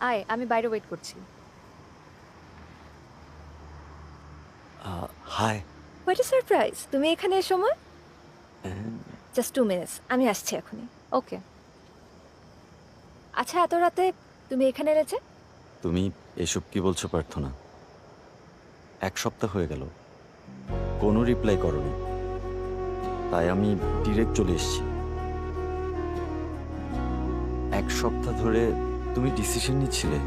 আয়, আমি বাইরে ওয়েট করছি। হাই। হোয়াট এ সারপ্রাইজ, তুমি এখানে এ সময়? জাস্ট 2 মিনিটস, আমি আসছি এখনই। ওকে। আচ্ছা, এত রাতে তুমি এখানে এলে যে? তুমি এসব কি বলছো প্রার্থনা? 1 সপ্তাহ হয়ে গেল, কোনো রিপ্লাই করনি, তাই আমি ডিরেক্ট চলে এসেছি। 1 সপ্তাহ ধরে তুমি ডিসিশন নিচ্ছিলে?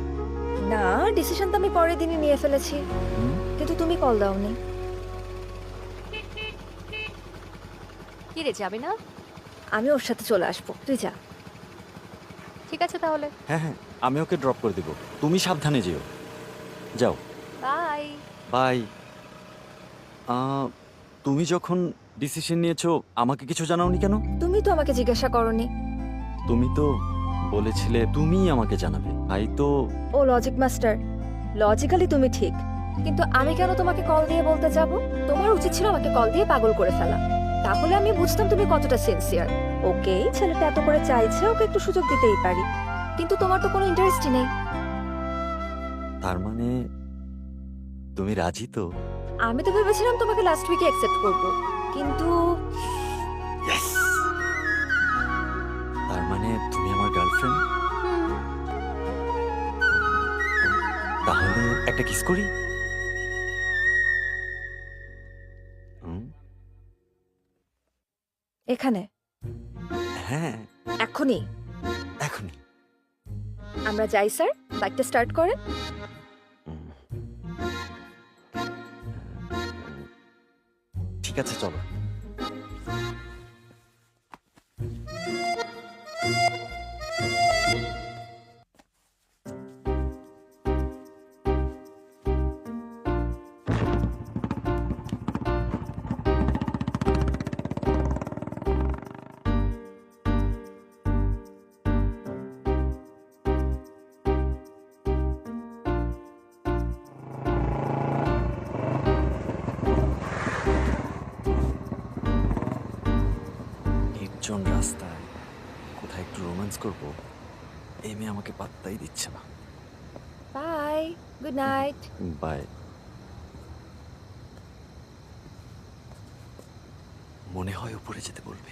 না, ডিসিশন তো আমি পরের দিনই নিয়ে ফেলেছি, হুম? কিন্তু তুমি কল দাওনি। কি রে, যাবি না? আমি ওর সাথে চলে আসবো, তুই যা। ঠিক আছে তাহলে। হ্যাঁ হ্যাঁ, আমি ওকে ড্রপ করে দেব, তুমি সাবধানে যেও। যাও। বাই। বাই। তুমি যখন ডিসিশন নিয়েছো আমাকে কিছু জানাওনি কেন? তুমি তো আমাকে জিজ্ঞাসা করনি। তুমি তো বলেছিলে তুমিই আমাকে জানাবে, তাই তো। ও লজিক মাস্টার, লজিক্যালি তুমি ঠিক, কিন্তু আমি কেন তোমাকে কল দিয়ে বলতে যাব? তোমার উচিত ছিল আমাকে কল দিয়ে পাগল করে ফেলা, তাহলে আমি বুঝতাম তুমি কতটা সিনসিয়ার। ওকে, ছেলেটা এত করে চাইছে, ওকে একটু সুযোগ দিতেই পারি, কিন্তু তোমার তো কোনো ইন্টারেস্টই নেই। তার মানে তুমি রাজি তো? আমি তো ভেবেছিলাম তোমাকে লাস্ট উইকে অ্যাকসেপ্ট করব, কিন্তু Yes! তার মানে তুমি আমার গার্লফ্রেন্ড? হুম, তাহলে একটা কিস করি? হুম? এখানে হ্যাঁ, এখনই? এখনই। আমরা যাই স্যার, বাইকটা স্টার্ট করেন। হুম, ঠিক আছে, চলো। নির্জন রাস্তায় কোথায় একটু রোম্যান্স করবো, এই মেয়ে আমাকে পাত্তাই দিচ্ছে না। Bye, good night. বাই। মনে হয় উপরে যেতে বলবে।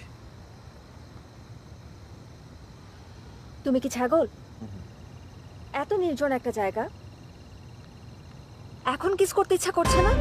তুমি কি ছাগল? হুম, এত নির্জন একটা জায়গা, এখন কিস করতে ইচ্ছা করছে না?